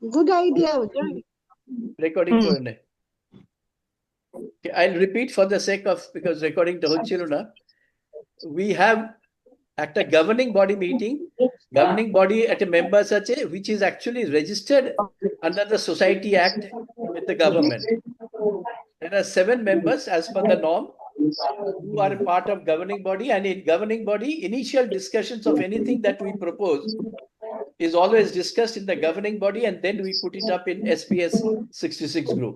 Good idea. Recording করে নে। I'll repeat for the sake of, because recording টা হচ্ছিল না। We have একটা governing body meeting. Governing body at a members আছে, which is actually registered under the Society Act with the government. There are 7 members as per the norm who are part of governing body, and in governing body, initial discussions of anything that we propose is always discussed in the governing body, and then we put it up in SPS 66 group.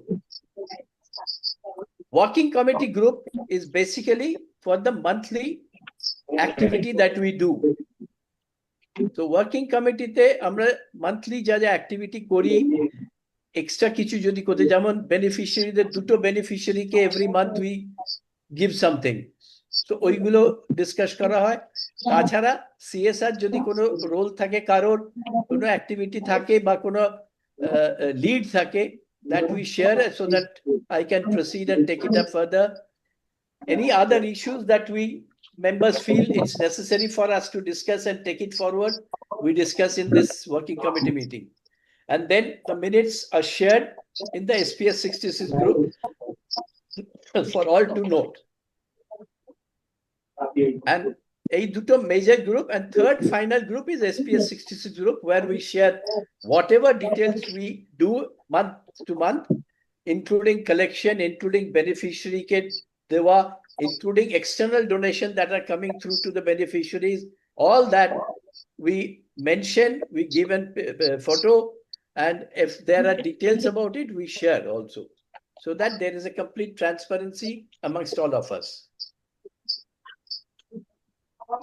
Working committee group is basically for the monthly activity that we do. So working committee te amra monthly ja activity kori, extra kichu jodi kote, যেমন beneficiary দের দুটো beneficiary K every month we give something, so ওইগুলো discuss করা হয়। তাছাড়া CSR যদি কোনো role থাকে, কারোর কোনো অ্যাক্টিভিটি থাকে বা কোনো লিড থাকে, that we share so that I can proceed and take it up further. Any other issues that we members feel it's necessary for us to discuss and take it forward, we discuss in this working committee meeting. And then the minutes are shared in the SPS 66 group for all to note. And a duto major group, and third final group is SPS 66 group, where we share whatever details we do month to month, including collection, including beneficiary kit dewa, including external donation that are coming through to the beneficiaries. All that we mention, we give a photo, and if there are details about it, we share also, so that there is a complete transparency amongst all of us.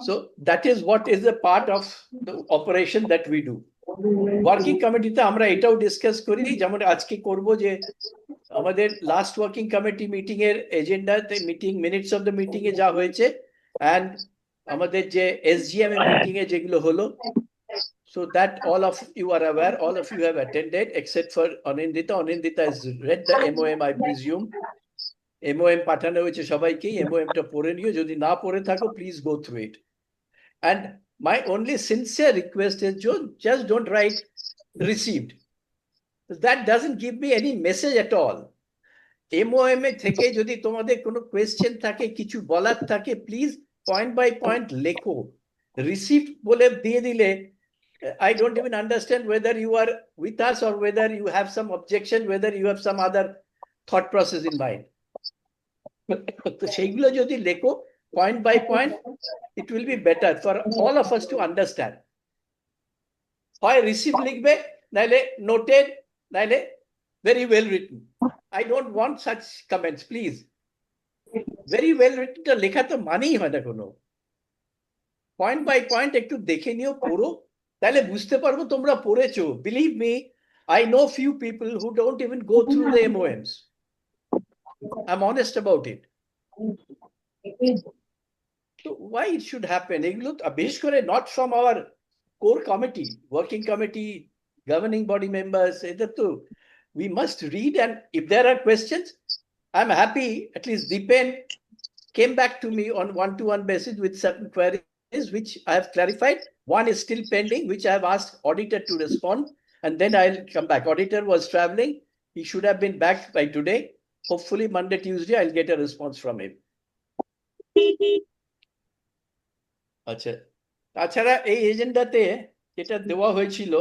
So that is what is a part of the operation that we do. Working committee te amra etao discuss kori, jemon ajke korbo je আমাদের last working committee meeting এর এজেন্ডাতে meeting minutes of the meeting এ যা হয়েছে, and আমাদের যে SGM এর meeting এ যেগুলো হলো, so that all of you are aware, all of you have attended except for Anindita. Anindita has read the MOM, I presume. MOM পাঠানো হয়েছে সবাইকেই, MOM টা পড়ে নিও, যদি না পড়ে থাকো please go through it. And my only sincere request is just don't write received. That doesn't give me any message at all. MOM এ থেকে যদি তোমাদের কোনো কোয়েশ্চেন থাকে, কিছু বলার থাকে, প্লিজ পয়েন্ট বাই পয়েন্ট লেখো। রিসিপ্ট বলে দিয়ে দিলে I don't even understand whether you are with us or whether you have some objection, whether you have some other thought process in mind. তো সেইগুলো যদি লেখো point by point, it will be better for all of us to understand. হয় receipt লিখবে, নাইলে noted, নাইলে very well written. I don't want such comments, please. Very well written টা লেখা তো মানেই হয় না কোনো। পয়েন্ট বাই পয়েন্ট একটু দেখে নিও, পড়ো, তাহলে বুঝতে পারবো তোমরা পড়েছো। Believe me, I know few people who don't even go through the MOMs. I'm honest about it. So why it should happen? এগুলো বিশেষ করে not from our core committee, working committee, governing body members, এটা তো we must read, and if there are questions, I'm happy. At least Deepen came back to me on one-to-one basis with certain queries, which I have clarified. One is still pending, which I have asked auditor to respond, and then I'll come back. Auditor was traveling. He should have been back by today. Hopefully Monday, Tuesday, I'll get a response from him. আচ্ছা, তাছাড়া এই এজেন্ডাতে যেটা দেওয়া হয়েছিল,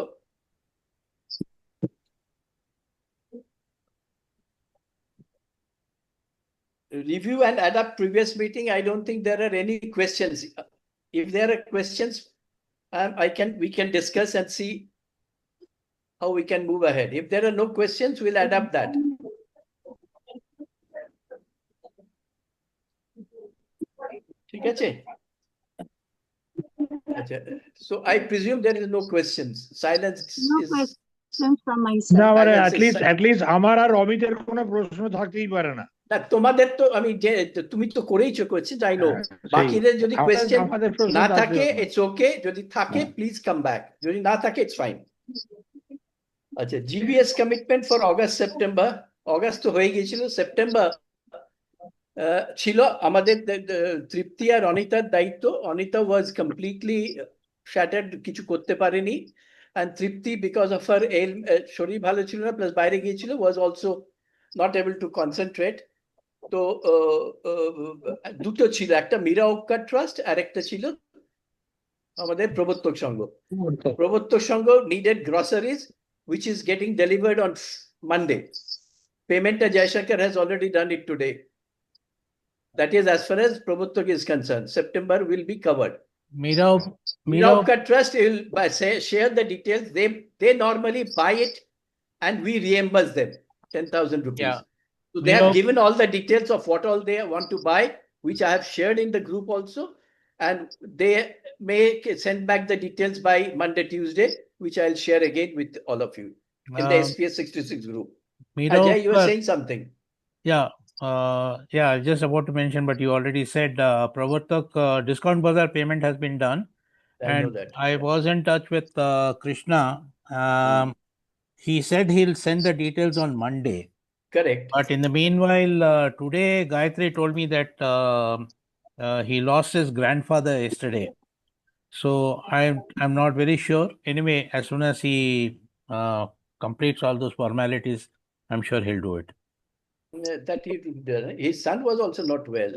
review and adapt previous meeting, I don't think there are any questions. If there are questions, we can discuss and see how we can move ahead. If there are no questions, we'll adapt that. ঠিক আছে? So I presume there is no questions. Silence is from my side. না, মানে at least আমার আর অমিতের কোনো প্রশ্ন থাকতেই পারে না। না, তোমাদের তো আমি যে তুমি তো করেইছো কোয়েশ্চেন, তাই নো। বাকিদের যদি কোয়েশ্চেন না থাকে ইটস ওকে, যদি থাকে প্লিজ কাম ব্যাক, যদি না থাকে ইটস ফাইন। আচ্ছা, GBS commitment for August September. August তো হয়ে গিয়েছিল, সেপ্টেম্বর ছিল আমাদের তৃপ্তি আর অনিতার দায়িত্ব। অনিতা ওয়াজ কমপ্লিটলি শ্যাটার্ড, কিছু করতে পারেনি। and Tripti, because of her শরীর ভালো ছিল না প্লাস বাইরে গিয়েছিল, was also not able to concentrate. তো দুটো ছিল, একটা মীরা ওক্কার ট্রাস্ট আর একটা ছিল আমাদের প্রবর্তক সংঘ। প্রবর্তক সংঘ needed groceries which is getting delivered on Monday. Payment Jaishankar has already done it today. That is as far as Prabhupada is concerned. September will be covered. Mira Trust will share the details. They normally buy it and we reimburse them 10,000 rupees. Yeah. So they have given all the details of what all they want to buy, which I have shared in the group also. And they may send back the details by Monday, Tuesday, which I'll share again with all of you in the SPS 66 group. Ajay, you were saying something. Yeah, just about to mention, but you already said Pravartak discount bazaar payment has been done. I know that. I was in touch with Krishna. He said he'll send the details on Monday. Correct. But in the meanwhile, today Gayatri told me that he lost his grandfather yesterday. So I'm not very sure. Anyway, as soon as he completes all those formalities, I'm sure he'll do it. That he did. His son was also not well.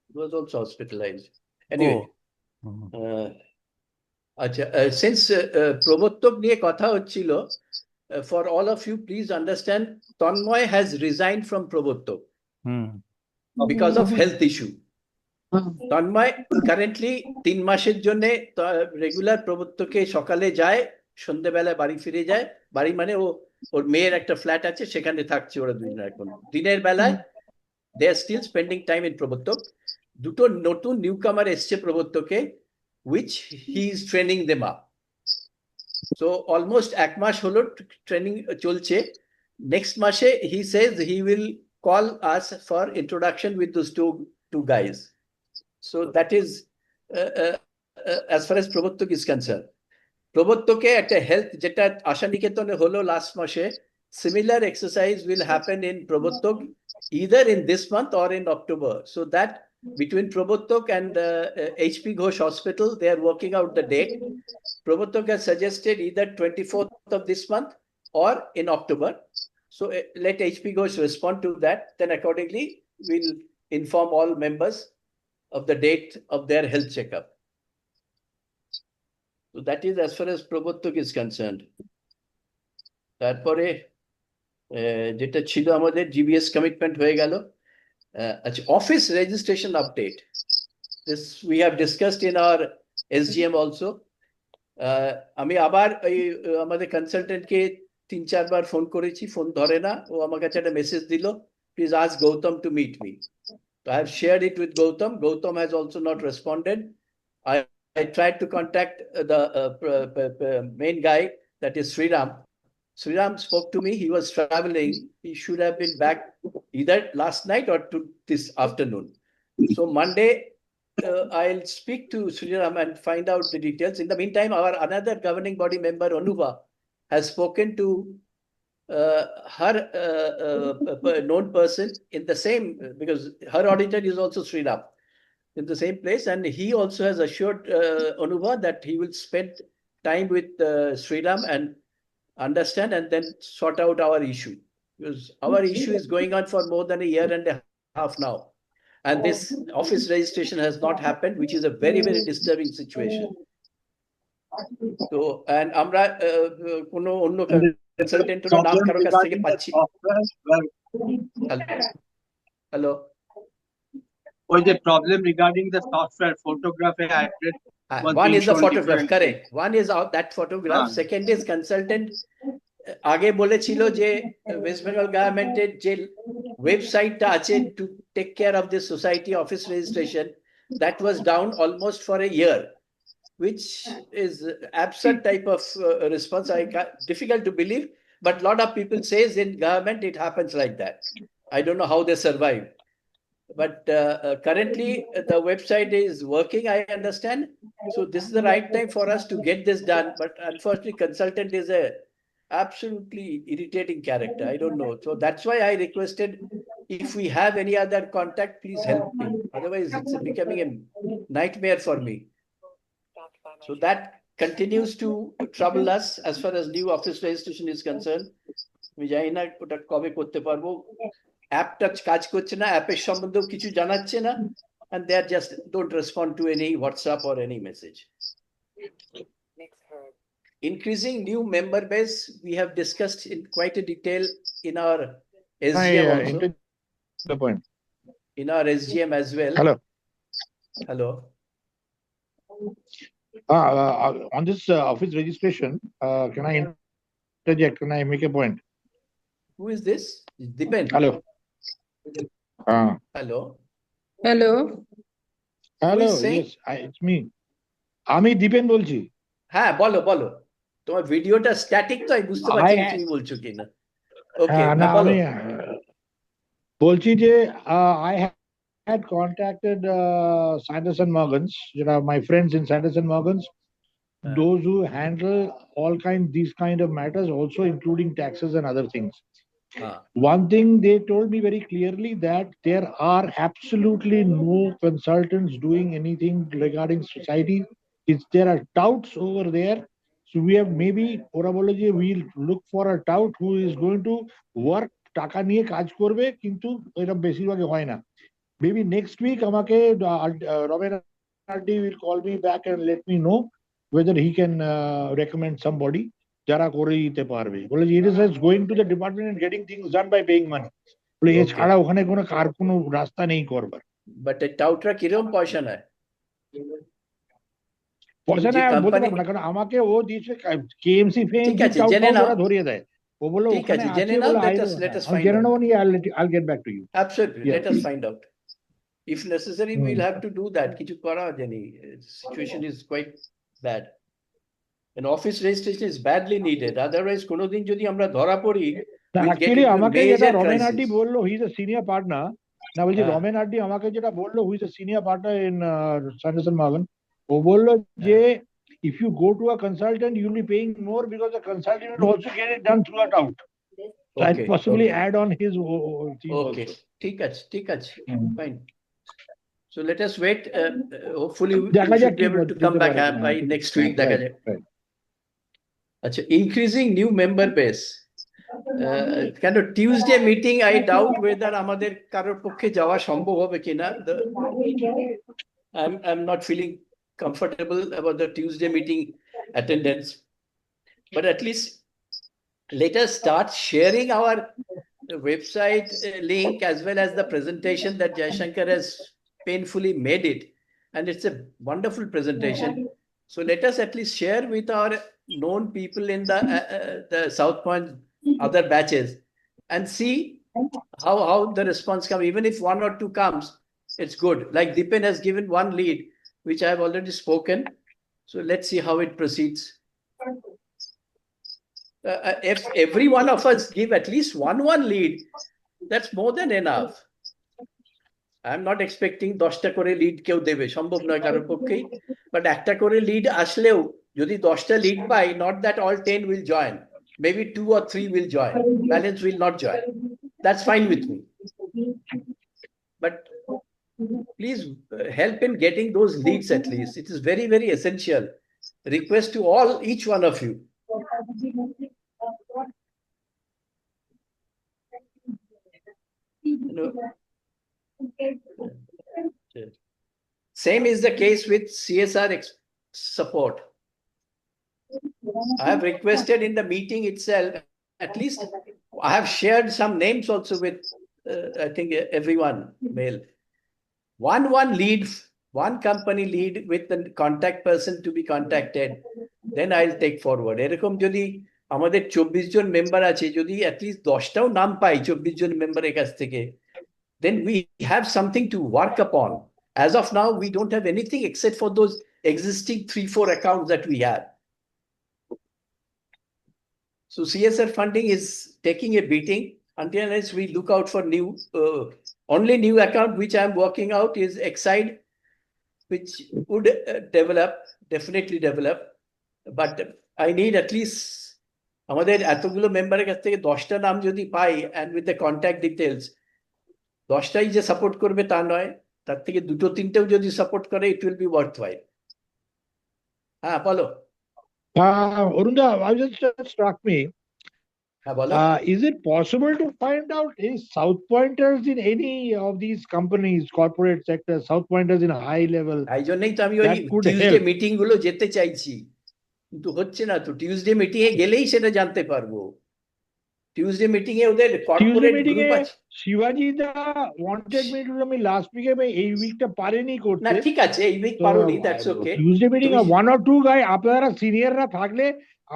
He was also hospitalized. Anyway, since Prabodtok niye kotha hocchilo, for all of you, please understand, Tanmoy has resigned from Prabodtok because of health issue. Tanmoy currently 3 মাসের জন্য regular প্রবর্তকে সকালে যায়, সন্ধ্যেবেলায় বাড়ি ফিরে যায়। বাড়ি মানে ওর মেয়ের একটা ফ্ল্যাট আছে, সেখানে থাকছে ওরা দুজন এখন। দিনের বেলায় দে আর স্টিল স্পেন্ডিং টাইম ইন প্রবর্তক। দুটো নতুন নিউকামার এসছে প্রবর্তকে, which he is training them up. So almost 1 মাস হলো ট্রেনিং চলছে। নেক্সট মাসে he says he will call us for introduction with those two guys. So that is as far as Prabodtok is concerned. Prabodtoke at a health jeta Ashaniketone holo last mashe, similar exercise will happen in Prabodtok either in this month or in October. So that between Prabodtok and HP Ghosh Hospital, they are working out the date. Prabodtok has suggested either 24th of this month or in October. So let HP Ghosh respond to that. Then accordingly, we'll inform all members of the date of their health checkup. So that is as far as Prabodtok is concerned. তারপরে যেটা ছিল আমাদের GBS commitment হয়ে গেল। Office registration update. This we have discussed in our SGM also. আমি আবার আমাদের কনসালটেন্টকে 3-4 বার phone করেছি, ফোন ধরে না। ও আমার কাছে একটা মেসেজ দিল, please ask Gautam to meet me. So I have shared it with Gautam. Gautam has also not responded. I tried to contact the main guy, that is Sriram. Sriram spoke to me. He was traveling. He should have been back either last night or this afternoon. So Monday, I'll speak to Sriram and find out the details. In the meantime, our another governing body member, Anuva, has spoken to her known person in the same, because her auditor is also Sriram, in the same place, and he also has assured Anuva that he will spend time with Sriram and understand and then sort out our issue, because our issue is going on for more than a year and a half now, and this office registration has not happened, which is a very, very disturbing situation. So, and আমরা কোনো অন্য কনসালটেন্টের নাম কারো কাছ থেকে পাচ্ছি। Hello, Or the problem regarding the software photography I read. One is the photograph, correct. One is that photograph. Second is consultant আগে বলেছিল যে ওয়েস্ট বেঙ্গল গভর্নমেন্টের যে ওয়েবসাইটটা আছে to take care of this society office registration, that was down almost for a year, which is absurd type of response. Difficult to believe, but a lot of people says in government it happens like that. I don't know how they survive. But currently the website is working, I understand. So this is the right time for us to get this done. But unfortunately, consultant is a absolutely irritating character. I don't know. So that's why I requested, if we have any other contact, please help me. Otherwise, it's becoming a nightmare for me. So that continues to trouble us as far as new office registration is concerned. আমি জানি না ওটা কবে করতে পারবো। অ্যাপটা কাজ করছে না, অ্যাপের সম্বন্ধেও কিছু জানাচ্ছে না, and they are just don't respond to any WhatsApp or any message. Increasing new member base, we have discussed in quite a detail in our SGM also, The point. in our SGM as well. Hello. Hello. On this office registration, can I interject? Can I make a point? Who is this? Dipen. Hello. Hello. Hello. Hello. saying? Yes, it's me. আমি দীপেন বলছি। হ্যাঁ বলো বলো, তোমার ভিডিওটা static তো আমি বুঝতে পারছি না I- তুমি বলছো কিনা। ওকে না বলো। আমি বলছি যে I had contacted Sanderson Morgans, my friends in Sanderson Morgans, those who handle these kind of matters, also including taxes and other things. One thing they told me very clearly, that there are absolutely no consultants doing anything regarding society. There are touts over there. So we have maybe orabology, we'll look for a tout who is going to work টাকা নিয়ে কাজ করবে, কিন্তু এটা বেশিরভাগই হয় না। Maybe next week আমাকে Ramen Ardi will call me back and let me know whether he can recommend somebody যারা করে দিতে পারবে। বলে it is just going to the department and getting things done by paying money. বলে এছাড়া ওখানে কোনো কার কোনো রাস্তা নেই করবার। বাট টাউটরা কিরকম পয়সা নেয়? পয়সা যে নেয় আমি বলতে company- পারবো না, কারণ আমাকে ও দিয়েছে KMC ফেম ঠিক আছে, জেনে নাও। ধরিয়ে দেয়। ও বললো ঠিক ওখানে আছে, আছে, জেনে নাও, বলে let us আমি find জেনে out. নেবো নি, I'll get back to you. Absolutely, Yeah. let us find out. If necessary, Hmm. we'll have to do that. কিছু করা জানি, situation is quite bad. An office registration is badly needed. Otherwise, কোনোদিন যদি আমরা ধরা পড়ি, না, we'll get actually into a আমাকে যেটা major রমেন crisis. আড্ডি বললো, he is a senior partner. না বলছি হ্যাঁ। রমেন আড্ডি আমাকে যেটা বললো, he is a senior partner in Sanderson Morgan, ও বললো যে if you go to a consultant, you'll be paying more because the consultant will also get it done through a tout. So I'll Okay, possibly okay. add on his team Okay, also. ঠিক আছে, ঠিক আছে, Mhm. fine. So let us wait. Hopefully, we দেখা যাক should be কি able to করতে come back পারে। by next week. দেখা যাক। আচ্ছা, increasing new member base. কেন Tuesday meeting I doubt weather আমাদের কারোর পক্ষে যাওয়া সম্ভব হবে কিনা। I'm not feeling comfortable about the Tuesday meeting attendance, but at least let us start sharing our website link as well as the presentation that Jaishankar has painfully made it, and it's a wonderful presentation. So let us at least share with our known people in the South Point other batches and see how the response comes. Even if one or two comes, it's good. Like Dipen has given one lead, which I have already spoken. So let's see how it proceeds. If every one of us give at least one lead, that's more than enough. I'm not expecting 10টা করে lead কেউ দেবে, সম্ভব নয় কারোর পক্ষেই, but একটা করে লিড আসলেও যদি 10টা lead pi, not that all 10 will join, maybe 2 or 3 will join, balance will not join. That's fine with me, but please help in getting those leads at least. It is very, very essential. Request to each one of you. You know, same is the case with CSR support. I have requested in the meeting itself, at least I have shared some names also with, I think everyone, mail. One lead, one company lead with the contact person to be contacted, then I'll take forward. এরকম যদি আমাদের 24 জন member আছে, যদি at least 10টাও নাম পাই 24 জন মেম্বারের কাছ থেকে, then we have something to work upon. As of now, we don't have anything except for those existing 3-4 accounts that we have. So CSR funding is taking a beating until unless we look out for new, only new account which I'm working out is Exide, which would definitely develop. But I need at least আমাদের এতগুলো মেম্বারের কাছ থেকে 10টা নাম যদি পাই, and with the contact details, 10টাই যে support করবে তা নয়, তার থেকে 2-3টেও যদি সাপোর্ট করে, it will be worthwhile. হ্যাঁ বলো। Arunda, I just struck me. হ্যাঁ বলো Is it possible to find out any South Pointers in any of these companies, corporate sector, South Pointers in high level? তাই জন্যই তো আমি ওই That could Tuesday help. Meeting গুলো যেতে চাইছি, কিন্তু হচ্ছে না তো। টিউসডে মিটিং এ গেলেই সেটা জানতে পারবো। টিউসডে মিটিং এ ওদের Tuesday কর্পোরেট meeting গ্রুপ এ আছে। Shivaji da wanted me to আমি last week এই উইকটা পারেনি না করতে। ঠিক আছে, এই উইক তো পারোনি, দ্যাটস ওকে। টিউসডে মিটিং তুমি ওয়ান অর টু গাই আপনারা সিনিয়ররা থাকলে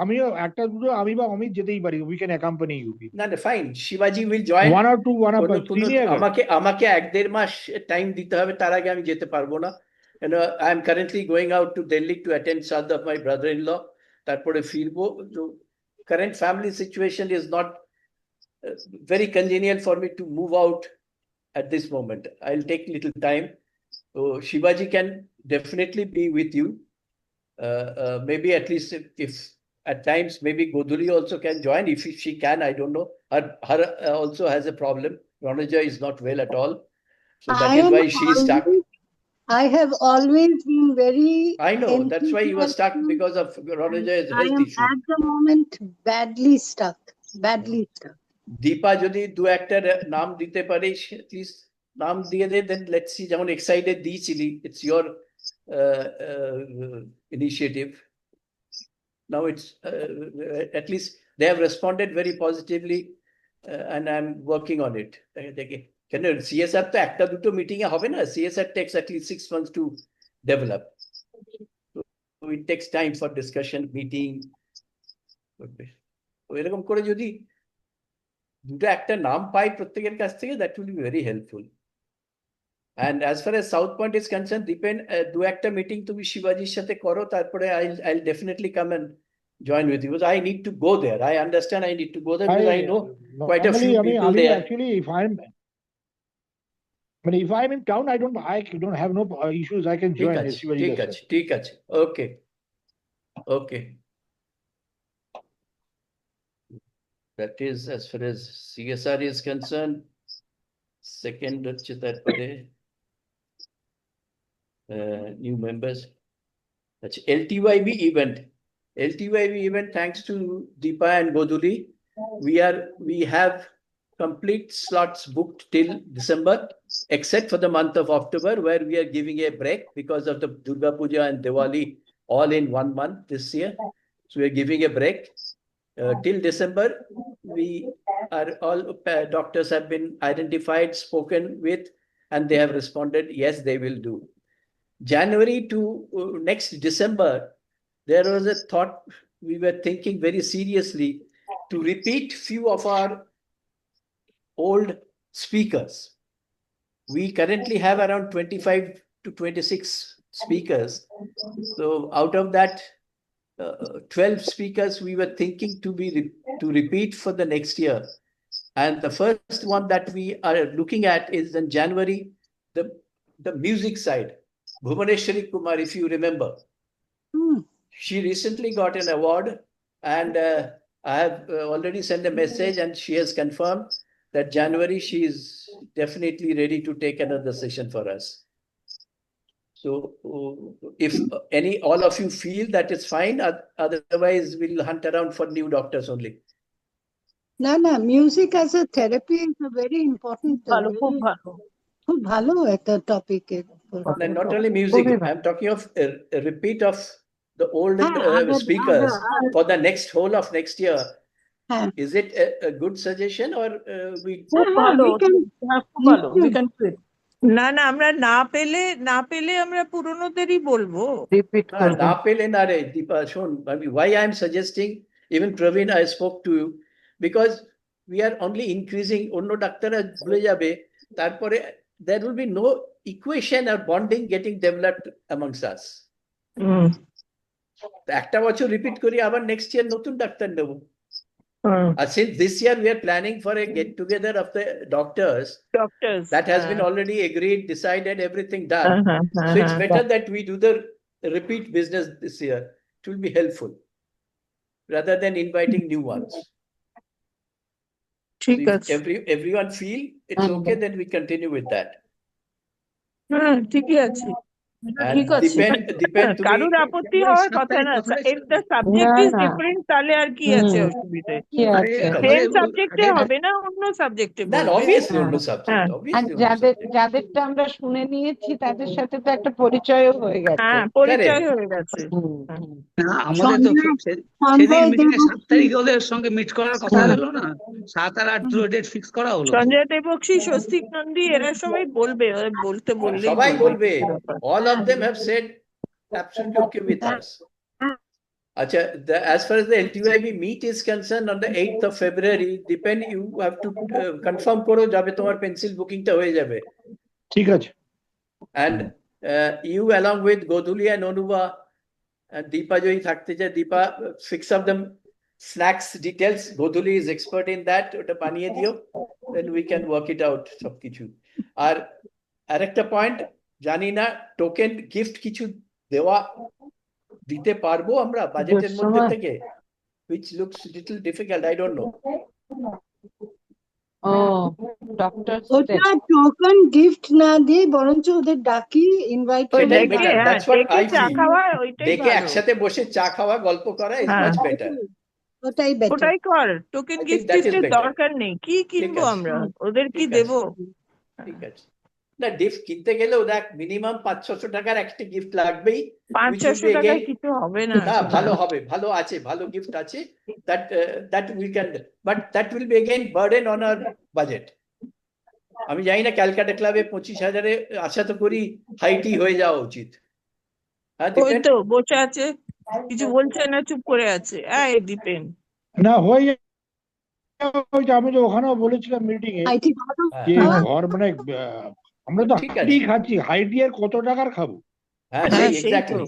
আমিও একটা দুটো আমি বা অমিত যেতেই পারি, we can accompany you people. না না ফাইন, শিবাজি will join. One or two one of senior. আমাকে 1-1.5 মাস টাইম দিতে হবে, তার আগে আমি যেতে পারবো না। I am currently going out to Delhi to attend shraddh of my brother in law, তারপরে ফিরবো। তো current family situation is not very convenient for me to move out at this moment. I'll take little time. So Shivaji can definitely be with you. Maybe at least if at times maybe Goduli also can join. If she can, I don't know. Her also has a problem. Ronaja is not well at all. So that is why she is stuck. I have always been very I know, that's why you were stuck enthusiastic. because of Ronaja's I health am issue. at the moment badly stuck. Badly stuck. Deepa যদি দু একটা নাম দিতে পারিস, please নাম দিয়ে দে, then let's see. যেমন এক্সাইটেড দিয়েছিলি, it's your initiative. Now it's at least they have responded very positively, and I'm working on it. দেখে কেন সিএসআর তো একটা দুটো মিটিং এ হবে না, CSR takes at least 6 months to develop. So it takes time for discussion, meeting. এরকম করে যদি দুটো একটা নাম পাই প্রত্যেকের কাছ থেকে, that will be very helpful. And as far as South Point is concerned, depend দু একটা মিটিং তুমি শিবাজির সাথে করো, তারপরে I'll definitely come and join with you, because I need to go there. I understand I need to go there because I know quite a few people there. Actually, if I'm in town, I don't have no issues. I can ঠিক join. আছে, ঠিক আছে, ঠিক আছে, okay, okay. That is as far as CSR is concerned. Second হচ্ছে তারপরে new members. That's LTYB event. LTYB event, thanks to Deepa and Goduli, we have complete slots booked till December, except for the month of October, where we are giving a break because of the Durga Puja and Diwali all in 1 month this year. So we are giving a break. Till December, we are all doctors have been identified, spoken with, and they have responded, yes, they will do. January to next December, there was a thought, we were thinking very seriously to repeat few of our old speakers. We currently have around 25 to 26 speakers. So out of that, 12 speakers we were thinking to repeat for the next year. And the first one that we are looking at is in January, the music side. Bhuvaneshwari Kumar, if you remember, she recently got an award, and I have already sent a message, and she has confirmed that January she is definitely ready to take another session for us. So if all of you feel that it's fine, otherwise we'll hunt around for new doctors only. No, music as a therapy is a very important. খুব ভালো একটা topic. Not only music, I'm talking of a repeat of the old speakers for the whole of next year. Is it a good suggestion, or we can do it? না আমরা না পেলে আমরা পুরনোদেরই বলবো, repeat করব। না পেলে না রে দীপা, শোন, why I am suggesting, even Praveen, I spoke to you, because we are only increasing, অন্য ডাক্তাররা ভুলে যাবে, তারপরে there will be no equation or bonding getting developed amongst us. একটা বছর রিপিট করি, আবার নেক্সট ইয়ার নতুন ডাক্তার নেব। Since this year we are planning for a get together of the doctors that has been already agreed, decided, everything done. So it's better that we do the repeat business this year. It will be helpful rather than inviting new ones. So if everyone feel it's okay, then we continue with that. ঠিকই আছে। ঠিক আছে দীপেন তুমি কারুর আপত্তি হওয়ার কথা না if the subject is different তাহলে আর কি আছে অসুবিধে কি আছে সেম সাবজেক্টে হবে না অন্য সাবজেক্টে না বলবে অবভিয়াসলি অন্য হ্যাঁ। সাবজেক্ট আর অবভিয়াসলি যাদেরটা আমরা শুনে নিয়েছি তাদের সাথে তো একটা পরিচয়ও হয়ে গেছে হ্যাঁ পরিচয় হয়ে গেছে না আমাদের তো সেদিন মিটিং এ 7 তারিখে ওদের সঙ্গে মিট করার কথা হলো না 7 আর 8 দুটো ডেট ফিক্স করা হলো তো। সঞ্জয় দেববক্সী স্বস্তিক নন্দী এরা সবাই বলবে ওরা বলতে বললেই সবাই বলবে কি ব্যাপার। all of them have said absolutely okay with us. Acha, as far as the LTIB meet is concerned on the 8th of February, depend you have to confirm koro jabe tomar pencil booking ta hoye jabe. ঠিক আছে And you along with Godhuli and Onuba and Deepa Joy thakte jay Deepa fix up them snacks details. Godhuli is expert in that. Ota baniye dio, then we can work it out sob kichu. Ar ekta point জানি না token gift কিছু দেওয়া দিতে পারবো আমরা বাজেটের মধ্যে থেকে which looks little difficult I don't know ও ডক্টর ওটা টোকেন গিফট না দিয়ে বরঞ্চ ওদের ডাকি ইনভাইট ওই সেটাই ডেকে better that's what ডেকে I চা feel খাওয়া ওইটাই দেখে ভালো একসাথে বসে চা খাওয়া গল্প করা is হ্যাঁ। much better ওটাই বেটার ওটাই কর token I think gift that is টিফটের better. দরকার নেই কি কিনবো আছে। আমরা ওদের কি ঠিক আছে। দেবো ঠিক আছে না গিফট কিনতে গেলেও দেখ মিনিমাম 500-600 টাকার একটা গিফট লাগবেই 500-600 be টাকায় again- কিছু হবে না না ভালো হবে ভালো আছে ভালো গিফট আছে that we can but that will be again burden on our budget আমি জানি না ক্যালকাটা ক্লাবে 25,000-এ আশা তো করি হাইটি হয়ে যাওয়া উচিত হ্যাঁ ওই দীপেন তো বসে আছে কিছু বলছে না চুপ করে আছে এই দীপেন না হয়ে যাবে। ওই যে আমি তো ওখানেও বলেছিলাম মিটিং এ আইটি যে হ্যাঁ। ঘর মানে আমরা তো ঠিক আছে। হাইটি খাচ্ছি হাইটি আর কত টাকার খাবো হ্যাঁ হ্যাঁ, সেই সেই তো। এক্স্যাক্টলি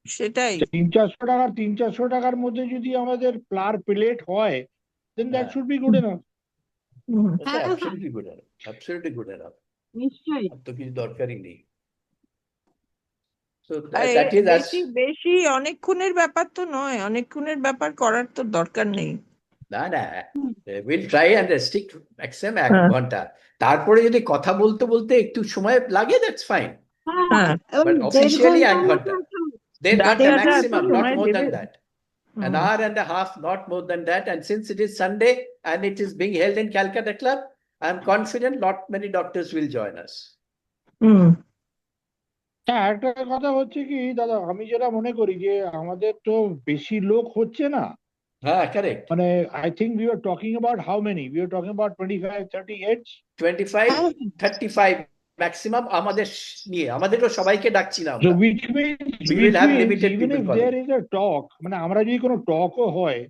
সেটাই 300-400 টাকার মধ্যে যদি আমাদের প্লার প্লেট হয় দেন দ্যাট হ্যাঁ। Should be good enough hmm. Absolutely good enough নিশ্চয়ই আর তো কিছু দরকারই নেই সো আর দ্যাট ইজ বেশি বেশি অনেকক্ষণের ব্যাপার তো নয় অনেকক্ষণের ব্যাপার করার তো দরকার নেই না না will try and restrict maximum 1 হ্যাঁ। ঘন্টা তারপরে যদি কথা বলতে বলতে একটু সময় লাগে দ্যাটস ফাইন হ্যাঁ But officially 1 ঘন্টা 1.5 ঘন্টা ডাক্তাররা এত maximum, not সময় more দেবে? than that. An hour and a half, not more than that. And since it is Sunday and it is being held in Calcutta Club, I'm confident not many doctors will join us. হুম হ্যাঁ একটা কথা হচ্ছে কি দাদা আমি যেটা মনে করি যে আমাদের তো বেশি লোক হচ্ছে না Correct. মানে I think we are talking about how many we are talking about 25-30 heads 25, 35 maximum আমাদের নিয়ে আমাদেরও সবাইকে ডাকছি না so আমরা which means We will have limited even people if calling. there is a talk মানে আমরা যদি কোনো টকও হয়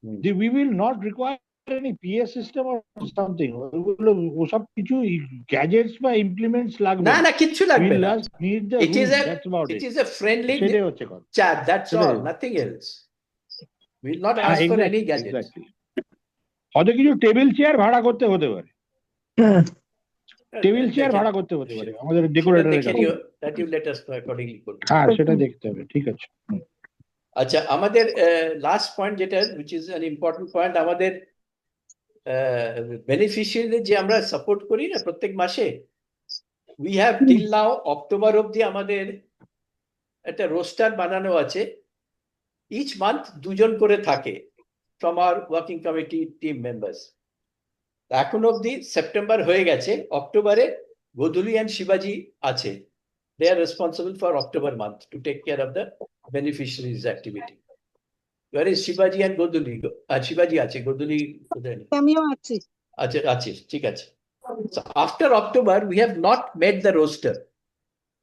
Hmm. we will not require any PA system or something ওগুলো ওসব কিছু গ্যাজেটস বা ইমপ্লিমেন্টস লাগবে না না কিচ্ছু লাগবে we'll না just need the It is room a- that's about It it is a friendly সেটাই হচ্ছে কথা chat, that's all, সেটাই। nothing else. We'll not ask for any gadgets. Exactly. হয়তো কিছু টেবিল চেয়ার ভাড়া করতে হতে পারে হ্যাঁ টেবিল চেয়ার দেখে- ভাড়া করতে হতে পারে আমাদের সেটা ডেকোরেটরের দেখে কাছে নিও, that you let us know accordingly করবো। হ্যাঁ সেটা দেখতে হবে ঠিক আছে আচ্ছা আমাদের লাস্ট পয়েন্ট যেটা which is an important point আমাদের বেনিফিশিয়ারিদের যে আমরা সাপোর্ট করি না প্রত্যেক মাসে we have till now October অবধি আমাদের একটা রোস্টার বানানো আছে each month 2 জন করে থাকে from our working committee team members এখন অবধি সেপ্টেম্বর হয়ে গেছে অক্টোবরে গোধুলি and শিবাজি আছে they are responsible for October month to take care of the beneficiaries activity where is Shivaji and Godhuli Shivaji আছে Godhuli কোথায় নেই? আমিও আছি আছে ঠিক আছে so after October we have not made the roster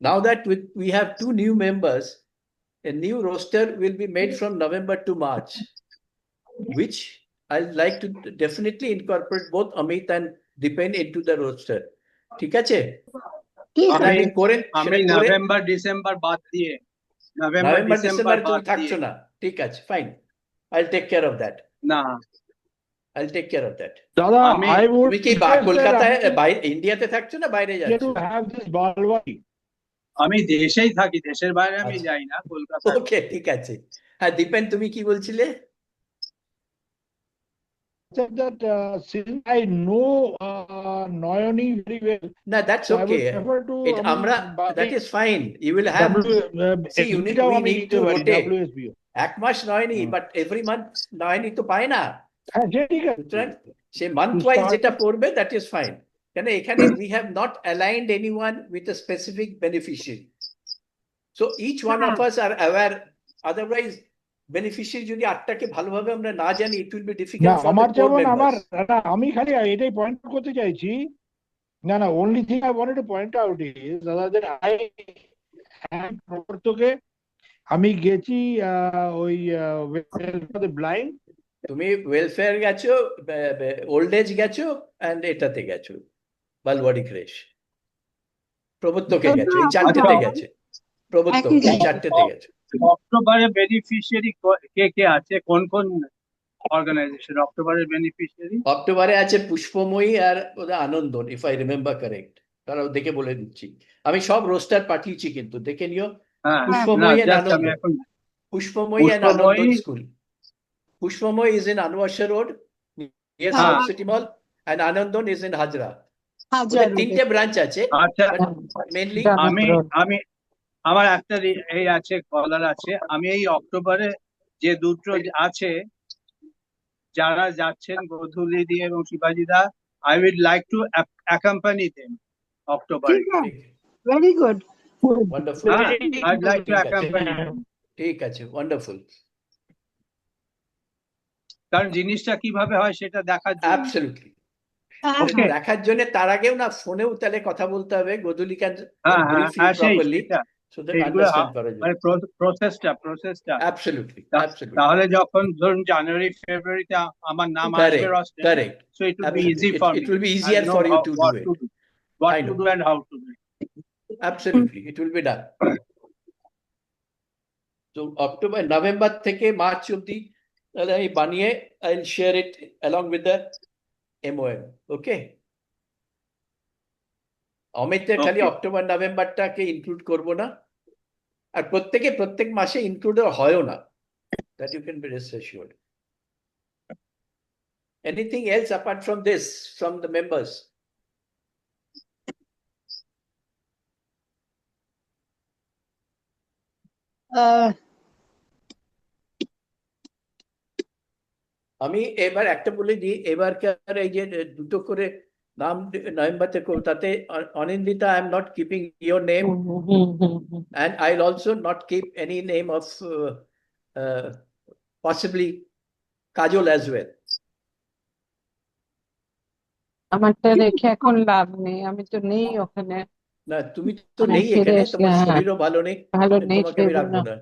now that we have 2 new members a new roster will be made from November to March which I'd like to definitely incorporate both Amit and Dipen into the roster ঠিক আছে ঠিক সেটা আছে আমি করে আমি সেটা করে নভেম্বর ডিসেম্বর বাদ দিয়ে নভেম্বর নভেম্বর ডিসেম্বর ডিসেম্বর তুমি বাদ থাকছো দিয়ে না ঠিক আছে fine I'll take care of that না I'll take care of that দাদা আমি- আই উড তুমি কি কলকাতায় বাইরে ইন্ডিয়াতে থাকছো না বাইরে যাচ্ছো টু হ্যাভ দিস বালওয়ারি আমি দেশেই থাকি দেশের বাইরে আমি আচ্ছা। যাই না কলকাতা ওকে ঠিক আছে হ্যাঁ দীপেন তুমি কি বলছিলে said that since I know Noyoni very well, No, that's so I would okay. prefer to That is fine. You will have, see, we need to rotate. WSBO. এক মাস নয়নি, but every month নয়নি তো পায় না। হ্যাঁ, সে ঠিক আছে। সুতরাং সে month wise যেটা পড়বে, that is fine. কেন এখানে we have not aligned anyone with a specific beneficiary. So each one of us are aware. Otherwise, beneficiary যদি 8টাকে ভালোভাবে আমরা না জানি, it will be না, difficult for আমার the core যেমন members. আমি খালি এটাই পয়েন্ট করতে চাইছি। না, only thing I wanted to point out is that I am প্রবর্তকে আমি গেছি ওই welfare the blind, তুমি ওয়েলফেয়ার গেছো, ওল্ড এজ গেছো, এন্ড এটাতে গেছো বালওয়াড়ি ক্রেশ, প্রবর্তকে গেছো, এই চারটেতে গেছে। প্রবর্তক এই চারটেতে গেছে। অক্টোবরে বেনিফিশিয়ারি কে কে আছে, কোন কোন অর্গানাইজেশন অক্টোবরের বেনিফিশিয়ারি? অক্টোবরে আছে পুষ্পময়ী আর Anandan, if I remember correct. তারাও দেখে বলে দিচ্ছি, আমি সব রোস্টার পাঠিয়েছি, কিন্তু দেখে নিও। পুষ্পময়ী and Anandon. Pushpamoy and Anandon school. Pushpamoy is in Anwasha Road, near South City Mall, and Anandon is in Hajra. তিনটে ব্রাঞ্চ আছে। আচ্ছা, মেইনলি আমি আমার একটা এই আছে, কলার আছে। আমি এই অক্টোবরে যে দুটো আছে, যারা যাচ্ছেন গধূলিদি এবং শিবাজিদা, I would like to accompany them October. Very good. Wonderful. I'd like to accompany them. ঠিক আছে, ওয়ান্ডারফুল। কারণ জিনিসটা কিভাবে হয় সেটা দেখার জন্য। অ্যাবসলিউটলি। দেখার জন্য তার আগেও না ফোনেও তাহলে কথা বলতে হবে, Godhuli can brief you properly, so that understand করা যায়। মানে প্রসেসটা অ্যাবসলিউটলি। তাহলে যখন ধরুন জানুয়ারি ফেব্রুয়ারিতে আমার নাম আসবে রস্টারে, correct. so it will be easy for me. It will be easier for you to do it. What to do and how to do it. Absolutely, it will be done. So October, November থেকে March অবধি তাহলে আমি বানিয়ে I'll share it along with the MOM. Okay? অমিতের খালি October নভেম্বরটাকে include করব না, আর প্রত্যেক মাসে ইনক্লুড হয়ও না, that you can be rest assured. Anything else apart from this from the members? আমি এবার একটা বলে দিই, এবারকার এই যে দুটো করে নাম নভেম্বরতে করব, তাতে Anindita I am not keeping your name, and I'll also not keep any name of possibly Kajol as well. আমারটা রেখে এখন লাভ নেই, আমি তো নেই ওখানে। না, তুমি তো নেই এখানে, তোমার শরীরও ভালো নেই, তোমাকে আমি রাখবো না।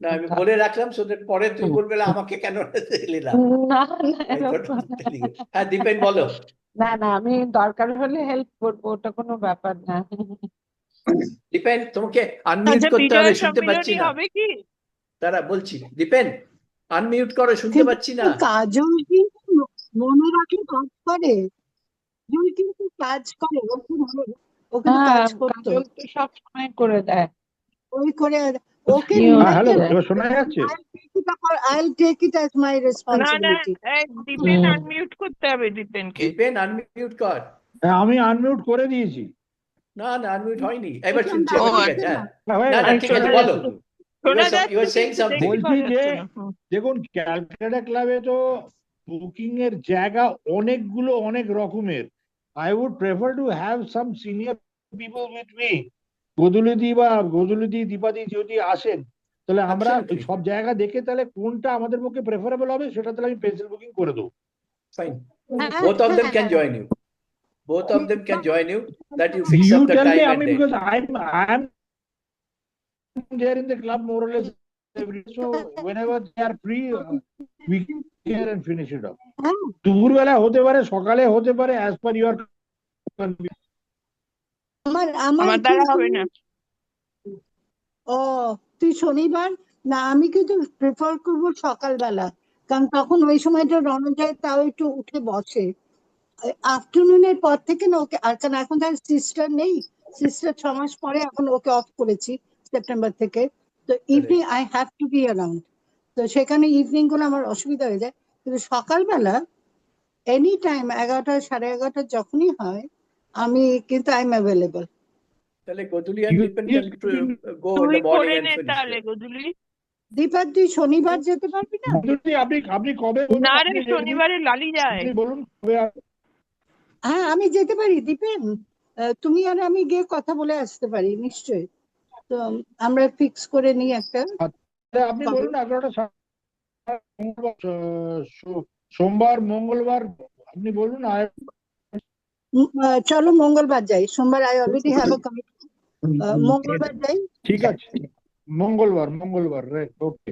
না, আমি বলে রাখলাম, সো দ্যাট পরে তুই বলবে আমাকে কেন দিলি না। হ্যাঁ দীপেন বলো। না, আমি দরকার হলে হেল্প করবো, ওটা কোনো ব্যাপার না। দীপেন তোমাকে আনমিউট করতে হবে, শুনতে পাচ্ছি না। তারা বলছি, দীপেন আনমিউট করো, শুনতে পাচ্ছি না। কাজল কিন্তু মনে রাখলে কাজ করে, কিন্তু কাজ করে, ওকে কাজ করতে সব সময় করে দেয়, ওই করে ওকে। হ্যালো, শোনা যাচ্ছে? I'll take it as my responsibility. Dipen unmute করতে হবে, দীপেনকে। দীপেন আনমিউট কর। আমি আনমিউট করে দিয়েছি। না আনমিউট হয়নি, এবার শুনছি। ঠিক আছে, বলো। You were saying something. বলছি যে দেখুন, ক্যালকাটা ক্লাবে তো বুকিং এর জায়গা অনেকগুলো, অনেক রকমের। I would prefer to have some senior people with me. গধূলিদি দীপাদি যদি আসেন, তাহলে আমরা সব জায়গা দেখে তাহলে কোনটা আমাদের পক্ষে প্রেফারেবল হবে সেটা তাহলে আমি পেন্সিল বুকিং করে দেবো। Fine. Both of them can join you. Both of them can join you. That you fix up the time and date. Because I'm there in the club more or less every day. So whenever they are free, we can and finish it up. দুপুরবেলা হতে পারে, সকালে হতে পারে, as per your convenience. আমার দ্বারা হবে না। ও তুই শনিবার না, আমি কিন্তু প্রেফার করবো সকালবেলা, কারণ তখন ওই সময়টা রণজয় তাও একটু উঠে বসে। আফটারনুনের পর থেকে না ওকে, আর কারণ এখন তার সিস্টার নেই, সিস্টার 6 মাস পরে এখন ওকে অফ করেছি সেপ্টেম্বর থেকে। তো evening I have to be around, তো সেখানে ইভিনিং গুলো আমার অসুবিধা হয়ে যায়, কিন্তু সকালবেলা এনি টাইম 11টা 11:30 যখনই হয় আমি কিন্তু আই এম অ্যাভেলেবল। তাহলে গধুলি and You Dipan please can go in তুই the morning করে and নে finish তাহলে it. গধূলি। দীপার তুই শনিবার যেতে পারবি না? মধুদি, আপনি কবে বলুন, না রে, আপনি ready? শনিবারে লালি যায়। আপনি বলুন কবে হ্যাঁ আমি যেতে পারি দীপেন, তুমি আর আমি গিয়ে কথা বলে আসতে পারি নিশ্চয়ই। তো আমরা ফিক্স করে নিই একটা। আপনি কবে? বলুন 11টা সোমবার মঙ্গলবার আপনি বলুন। আর চলো মঙ্গলবার যাই। সোমবার I already have a commitment. মঙ্গলবার যাই। ঠিক আছে, মঙ্গলবার রাইট, ওকে।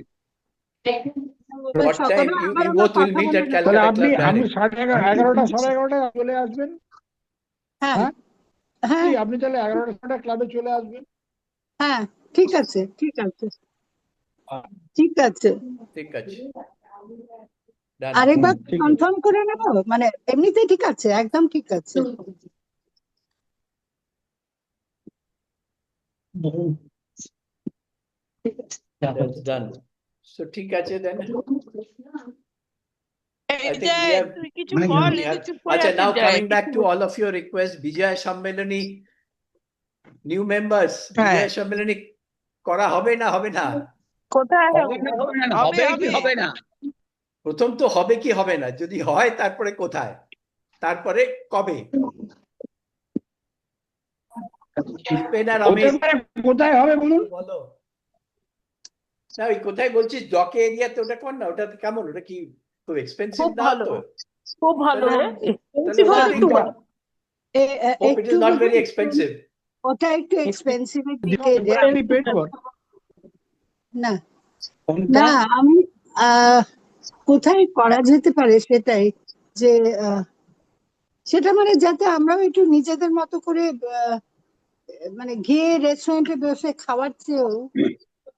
মঙ্গলবার What সকালে time? আবার You আমরা both will কথা meet বলে at নেবো। তাহলে Calcutta আপনি Club আমি direct. 11:30 11টা 11:30 চলে আসবেন। হ্যাঁ হ্যাঁ? হ্যাঁ আপনি তাহলে 11টা ক্লাবে চলে আসবেন। হ্যাঁ ঠিক আছে ঠিক আছে ঠিক আছে। ঠিক আছে। Done. আরেকবার ঠিক আছে। কনফার্ম করে নেবো, মানে এমনিতেই ঠিক আছে, একদম ঠিক আছে। That's done. So ঠিক আছে then. এই I think যে we have. তুই কিছু মানে বল, we এই যে have- চুপ করে আচ্ছা, আছিস now যায়, coming back কিছু to ball. all of your requests, Vijay Sammelani, new members, হ্যাঁ। Vijay Sammelani করা হবে না হবে না? কোথায় হবে না, হবে না, হবে কি হবে না? প্রথম তো হবে কি হবে না, যদি হয় তারপরে কোথায়, তারপরে কবে? দীপেন আর হতে অমিত পারে, কোথায় হবে বলুন। বলো না, ওই কোথায় বলছিস জকে এরিয়াতে, ওটা কর না, ওটা কেমন, ওটা কি খুব এক্সপেন্সিভ খুব না ভালো, তো? খুব ভালো তাহলে- রে। তাহলে Expensive হলে ওটাতেই তো কর। Hope it একটু is not বোধহয় very expensive. ওটা একটু এক্সপেন্সিভ দিকে আপনি পেড কর। না না আমি কোথায় করা যেতে পারে সেটাই, যে সেটা মানে যাতে আমরাও একটু নিজেদের মতো করে মানে গিয়ে রেস্টুরেন্টে বসে খাওয়ার চেয়েও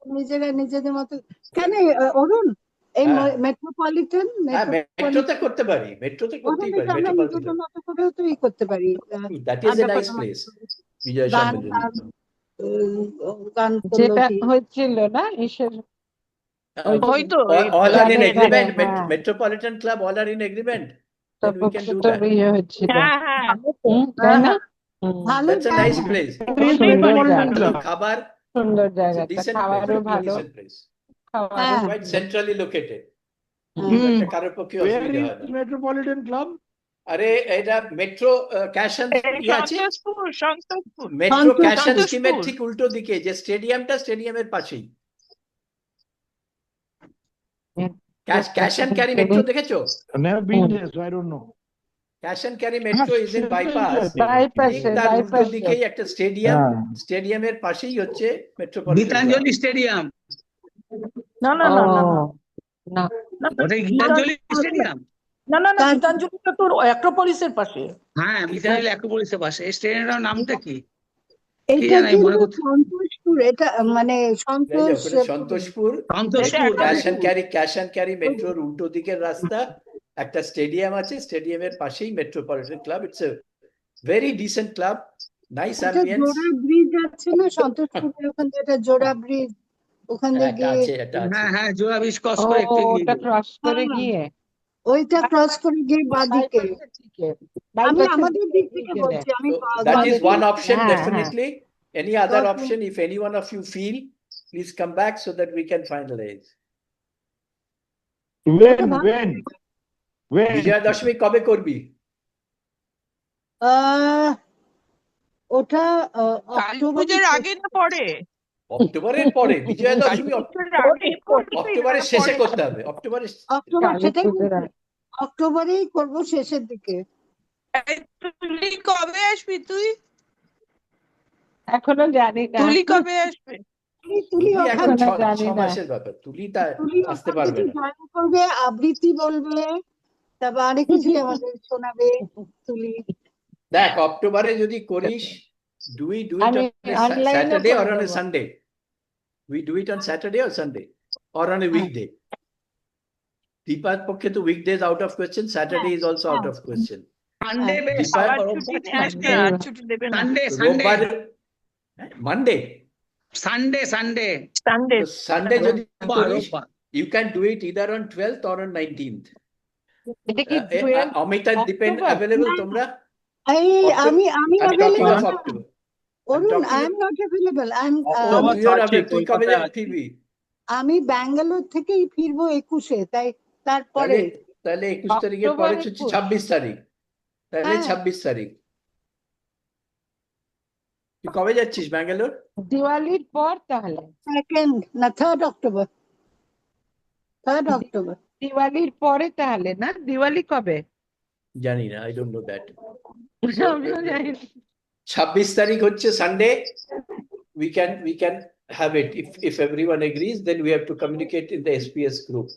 নিজেরা নিজেদের মতো। কেন অরুণ, এই হ্যাঁ। মেট্রোপলিটন হ্যাঁ, মেট্রোতে করতে পারি, মেট্রোতে করতেই ওখানে পারি, তো আমরা মেট্রোপলিটন। নিজেদের মতো করেও তো করতে পারি। That is a আড্ডা nice পাড্ডা place, Vijay গান Sammelani. গান করলো যেটা কি। হয়েছিল না ইসের ওই তো All are in জানে, agreement, হ্যাঁ। Metropolitan Club, all are in agreement. Then we can do তপক্ষিত that. ইয়ে হয়েছিল, হ্যাঁ হ্যাঁ তাই না? ভালো That's a nice place. সুন্দর ভালো জায়গা, খাবার, সুন্দর it's a জায়গাটা, decent place, খাবারও very ভালো, decent place. খাবারও Quite ভালো। centrally located. হুম। একটা কারোর পক্ষে Where অসুবিধা হয় is না। Metropolitan club? আরে এটা মেট্রো ক্যাশ অ্যান্ড আছে, Santoshpur metro cash and Santoshpur. স্কিমের ঠিক উল্টো দিকে, যে স্টেডিয়ামটা, স্টেডিয়ামের পাশেই। ক্যাশ অ্যান্ড ক্যারি মেট্রো দেখেছো? Never been there, so I don't know. Cash and carry metro is in bypass, ঠিক বাইপাসে, তার উল্টো বাইপাসে। দিকেই একটা স্টেডিয়াম, হ্যাঁ। স্টেডিয়ামের পাশেই হচ্ছে মেট্রোপলিটন ক্লাব। গীতাঞ্জলি স্টেডিয়াম, না না না না না না, না, ওটাই গীতাঞ্জলি স্টেডিয়াম। না না না, গীতাঞ্জলিটা তোর অ্যাক্রোপলিসের পাশে। হ্যাঁ, গীতাঞ্জলি অ্যাক্রোপলিসের পাশে। এই স্টেডিয়ামটার নামটা কি? এটা জানি, কিন্তু মনে করতে- সন্তোষপুর, এটা মানে Santosh Santoshpur Santoshpur. Cash and carry মেট্রোর উল্টো দিকের রাস্তা, একটা স্টেডিয়াম আছে, স্টেডিয়ামের পাশেই metropolitan club. It's a very decent club, nice এটা অ্যাম্বিয়েন্স। জোড়া ব্রিজ আছে না সন্তোষপুরের ওখান থেকে, এটা জোড়া ব্রিজ, ওখান থেকে এটা আছে। হ্যাঁ হ্যাঁ, জোড়া ব্রিজ ক্রস ও করে একটু এগিয়ে ওটা গেলে। ক্রস করে হ্যাঁ। গিয়ে ওইটা ক্রস করে গিয়ে বাদিকে। বাইপাসের দিকে, আমি বাইপাসের আমাদের দিক থেকে দিকে বলছি, আমি So that is one option, হ্যাঁ, definitely. Any other Got it. option, if any one of you feel, please come back so that we can finalize. When? Bijoya Dashami কবে করবি? ওটা কালী অক্টোবর পুজোর আগে না পরে? অক্টোবরের পরে, বিজয়া দশমী পুজোর আগে করবি অক্টোবরের না শেষে পরে? করতে হবে, অক্টোবরের অক্টোবর, কালী সেটাই পুজোর বলছি। অক্টোবরেই করবো শেষের দিকে। এই তুলি কবে আসবি তুই? এখনো জানি না। তুলি কবে আসবে? তুলি তুলি এখন ওখান এখনো জানি ছ না। মাসের ব্যাপার, তুলি তা তুলি আসতে ওখান পারবে থেকে না। জয়েন করবে, আবৃত্তি বলবে, তারপর অনেক কিছু আমাদের শোনাবে তুলি। দেখ, অক্টোবরে যদি করিস, do it আমি on online-এ Saturday or করে on a দেবো। Sunday? We do it on Saturday or Sunday or on a weekday? Deepa's পক্ষে তো weekdays out of question, Saturday is also out of question. Sunday বেশ, দীপা- আবার ছুটি নিয়ে আসবে, আর ছুটি দেবে না। সানডে রোববার, Monday, সানডে সানডে সানডে তো Sunday যদি রোববার করিস, রোববার। you can do it either on 12th or on 19th. এটা কি 12 Amit and Dipen October? available তোমরা? এই আমি I'm talking available of না। October. Arun talking I am not available I am October তুই আর 30 আবি, তুই কবে কলকাতায় আছি। ফিরবি? আমি ব্যাঙ্গালোর থেকেই ফিরবো 21-এ, তাই তাহলে তারপরে 21 তারিখের পরে October হচ্ছে 21 26 তারিখ। তাহলে হ্যাঁ। 26 তারিখ। তুই কবে যাচ্ছিস ব্যাঙ্গালোর? দিওয়ালির পর তাহলে 2nd না 3rd অক্টোবর, 3rd অক্টোবর। দিওয়ালির পরে তাহলে না, দিওয়ালি কবে? জানি না, আই ডোন্ট নো দ্যাট। আমিও জানি না। 26 তারিখ হচ্ছে Sunday. We can have it if everyone agrees, then we have to communicate in the SPS group.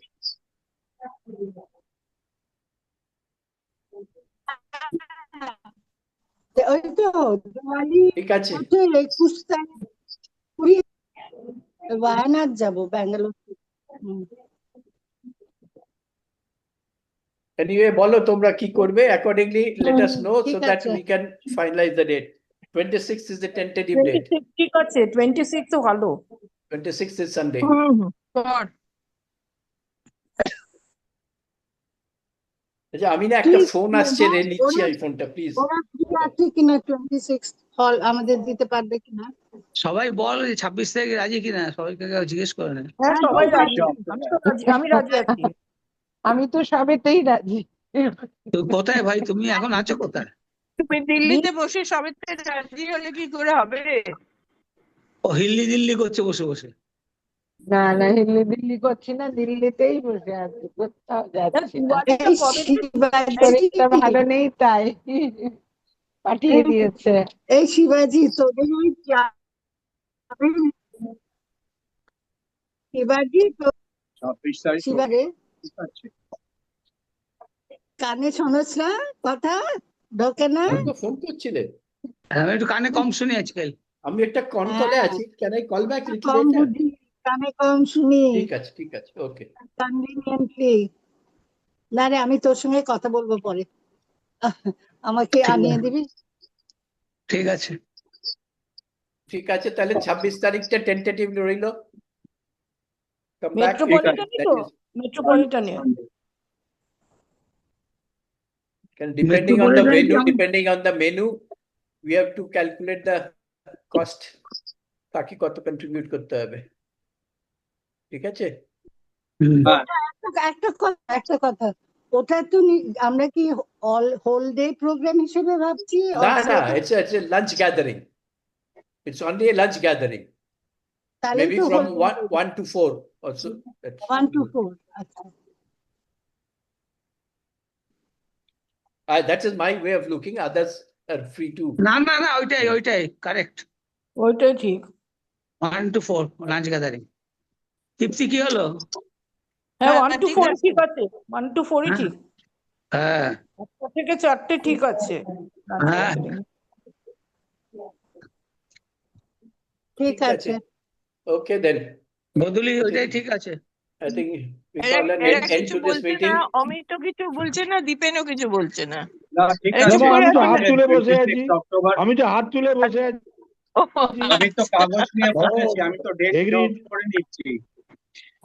ওই তো দিওয়ালি ঠিক আছে। হচ্ছে 21 তারিখ, 20 ওয়ায়ানাড যাবো ব্যাঙ্গালোর থেকে। Anyway, বলো তোমরা কি করবে, accordingly let us know so ঠিক that আছে। we can finalize the date. 26th is the tentative date. 26 ঠিক আছে, 26 ও ভালো। 26th is Sunday. পর আচ্ছা, আমি না একটা Please, ফোন আসছে রে, নিচ্ছি ওরা- এই ফোনটা প্লিজ। ওরা ফ্রি আছে কিনা 26 হল আমাদের দিতে পারবে কিনা? সবাই বল যে 26 তারিখে রাজি কিনা, সবাইকে জিজ্ঞেস করে না। হ্যাঁ সবাই রাজি, সবাই আমি তো রাজি, আমি রাজি আছি। আমি তো সবেতেই রাজি। তো কোথায় ভাই, তুমি এখন আছো কোথায়? তুমি দিল্লিতে বসে সবেতে রাজি হলে কি করে হবে রে? ও হিল্লি দিল্লি করছে বসে বসে। না না, হিল্লি দিল্লি করছি না, দিল্লিতেই বসে আছি, কোথাও যাচ্ছি না। দিওয়ালিটা এই কবে? শিবাজি, শরীরটা ভালো নেই তাই পাঠিয়ে দিয়েছে। এই শিবাজি তোদের ওই শিবাজি তো 26 তারিখ শিবারে ঠিক আছে। কানে শোনস না কথা, ঢোকে না। আমি তো ফোন করছিলে, আমি একটু কানে কম শুনি আজকাল। আমি একটা কল কলে আছি, can I call back little com letter? বুঝি, কানে কম শুনি, ঠিক আছে, ওকে। কনভিনিয়েন্টলি। না রে, আমি তোর সঙ্গে কথা বলবো পরে, আমাকে ঠিক আনিয়ে আছে। দিবি। ঠিক আছে। ঠিক আছে, তাহলে 26 তারিখটা টেন্টেটিভলি রইলো। Come back. মেট্রোপলিটনে তো, মেট্রোপলিটনে। Depending on the Metropolitan venue, কি depending on the menu, we have to calculate the cost. কাকে কত কন্ট্রিবিউট করতে হবে, ঠিক আছে? একটা কথা, ওটা তো আমরা কি হোল ডে প্রোগ্রাম হিসেবে ভাবছি? না, it's a lunch gathering. It's only a lunch gathering. তাহলে Maybe তো from 1 to 4 also. 1 to 4। আচ্ছা, That is my way of looking. Others are free to. না না না, ওইটাই কারেক্ট। ওইটাই ঠিক। 1 to 4 লাঞ্চ গ্যাদারিং। তৃপ্তি কি হলো? হ্যাঁ, হ্যাঁ, 1 to ঠিক 4 আছে। ঠিক আছে, 1 to 4 ই হ্যাঁ। ঠিক। হ্যাঁ 1টা থেকে 4টে ঠিক আছে। হ্যাঁ। ঠিক আছে। Okay then. বদলি ওইটাই ঠিক আছে। I think we এরা call an এরা end কিছু to this বলছে meeting. না, অমিত কিছু বলছে না, দীপেনও কিছু বলছে না। না ঠিক এই আছে। চুপ করে আমি তো আছো হাত না? তুলে বসে আছি, 26 অক্টোবর। আমি তো হাত তুলে বসে আছি। আমি তো কাগজ নিয়ে বসেছি, আমি তো ডেট Agreed. নোট করে নিচ্ছি।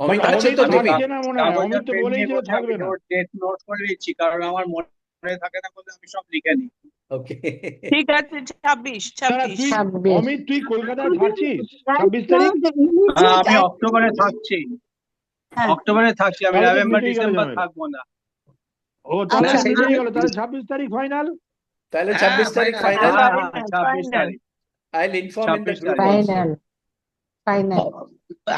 অমিত আছে অমিত তো তুমি? থাকছে না মনে হয়, কাগজ অমিত আর তো পেন বলেই নিয়ে ছিল বসে থাকবে আমি না। ডেট নোট করে নিচ্ছি, কারণ আমার মনে থাকে না বলে আমি সব লিখে নিই। Okay. ঠিক আছে, 26 না, তুই 26 অমিত তুই কলকাতায় থাকছিস 26 তারিখ? হ্যাঁ, আমি অক্টোবরে থাকছি। হ্যাঁ। অক্টোবরে থাকছি, আমি তাহলে তো নভেম্বর মিটেই গেল ডিসেম্বর ঝামেলা। থাকবো না। ও তাহলে আচ্ছা, মিটে গেল, তাহলে 26 তারিখ ফাইনাল। তাহলে হ্যাঁ, 26 তারিখ final. ফাইনাল। হ্যাঁ, Final, 26 final. তারিখ। I'll inform in the 26 group তারিখ। also. ফাইনাল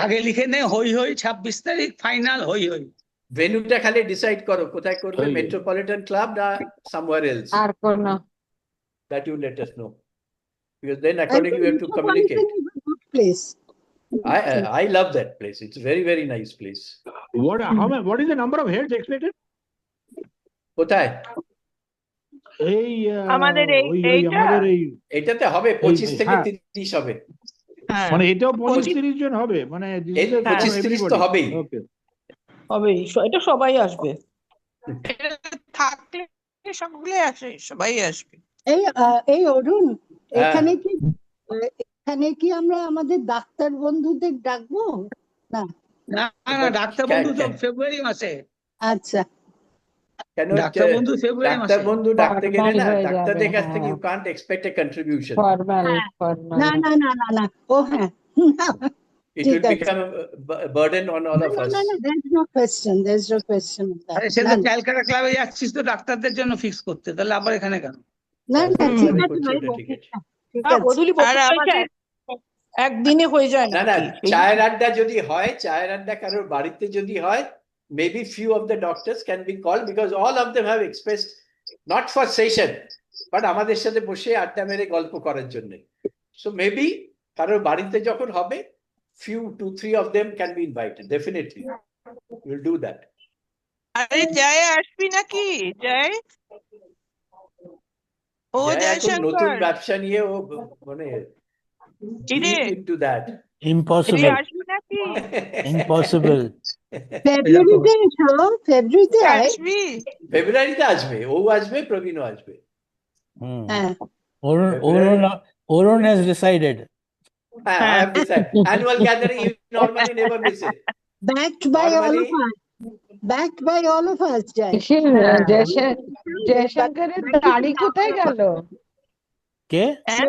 আগে লিখে নে, হই 26 তারিখ ফাইনাল, হই। ভেন্যুটা খালি ডিসাইড করো কোথায় করবে, ওই। মেট্রোপলিটন ক্লাব না somewhere else. আর কোন That you let us know. Because then accordingly we have to communicate. Good place. I love that place. It's a very, very nice place. What is the number of heads expected? কোথায়? এই আমাদের এইটা? আমাদের এই এটাতে হবে 25 থেকে হ্যাঁ। 30 হবে। হ্যাঁ, মানে এটাও 25 25-30 জন হবে, মানে this এই is for 25-30 তো everybody. হবেই। Okay. হবেই, এটা সবাই আসবে। এটা থাকলে সকলে আসে, সবাই আসবে। এই অরুণ, হ্যাঁ। এখানে কি আমরা আমাদের ডাক্তার বন্ধুদের ডাকবো? না না, ডাক্তার বন্ধু তো ফেব্রুয়ারি মাসে। আচ্ছা, কেন ডাক্তার বন্ধু ফেব্রুয়ারি ডাক্তার মাসে বন্ধু ডাকতে গেলে Formal না হয়ে ডাক্তারদের যাবে, কাছ থেকে হ্যাঁ। You can't expect a contribution formal হ্যাঁ। ফর্মাল না না না না না ও হ্যাঁ it ঠিক will আছে become a burden on all না of না us না না there's no question there's no question of that আরে সে না তো না ক্যালকাটা ক্লাবে যাচ্ছিস তো ডাক্তারদের জন্য ফিক্স করতে, তাহলে আবার এখানে কেন? না না ক্যালকাটা ঠিক ক্লাবে আছে করছে ভাই ওটা ঠিক আছে ঠিক হ্যাঁ আছে গোধূলি আর প্রত্যেকটা আমাদের একদিনে হয়ে যায় না না নাকি চায়ের আড্ডা যদি হয় চায়ের আড্ডা কারোর বাড়িতে যদি হয় maybe few of the doctors can be called because all of them have expressed not for session but আমাদের সাথে বসে আড্ডা মেরে গল্প করার জন্য so maybe কারোর বাড়িতে যখন হবে few 2-3 of them can be invited definitely we'll do that আরে জয় আসবি নাকি জয় ও জয় এখন নতুন জয়শঙ্কর ব্যবসা নিয়ে ও মানে কিরে deep into that তুই Impossible. আসবি নাকি Impossible. ফেব্রুয়ারিতে এসো ফেব্রুয়ারিতে আয় আসবি ফেব্রুয়ারিতে আসবে ও আসবে প্রবীণও আসবে Hmm. হ্যাঁ Orun has decided. I have decided annual gathering you normally never miss it backed by all of normally us backed by all of us jai জয়শঙ্করের দাড়ি কোথায় গেল? কে? হ্যাঁ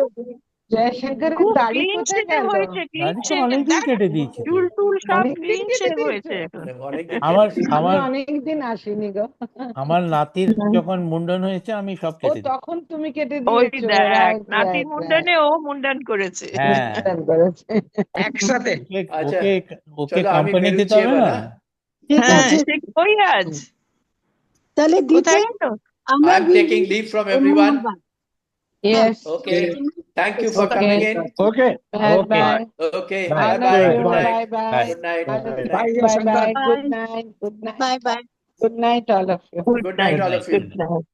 জয়শঙ্করের খুব দাড়ি ক্লিন কোথায় শেভ গেল? হয়েছে ক্লিন দাড়ি তো শেভ অনেকদিন কেটে দিয়েছি তো। চুল টুল সব অনেকদিন ক্লিন কেটে শেভ দিয়েছে? হয়েছে এখন অনেকদিন আমার কেটেছি। আমি আমার অনেকদিন আসিনি গো। আমার নাতির যখন মুন্ডন হয়েছে আমি সব ও কেটে দিই। তখন তুমি কেটে ওই দিয়েছো, দেখ right, নাতির right, মুন্ডনে ও মুন্ডন করেছে হ্যাঁ right, করেছে। একসাথে আচ্ছা, ওকে ওকে চলো আমি কোম্পানি দিতে বেরোচ্ছি হবে এবার, না? হ্যাঁ? ঠিক হ্যাঁ আছে সে কই আজ তাহলে কোথায় দীপে গেল আমরা I'm taking leave from everyone. Yes. Okay. Thank you for Okay. coming in. Okay. Bye Okay. bye. Okay. Bye. Bye All of bye. you, Good night. bye bye. Good night. All of Good you, night. Bye, bye Shankar. bye. Good night. Good night. bye bye Good night, all of you. Good night, all of you. Good night.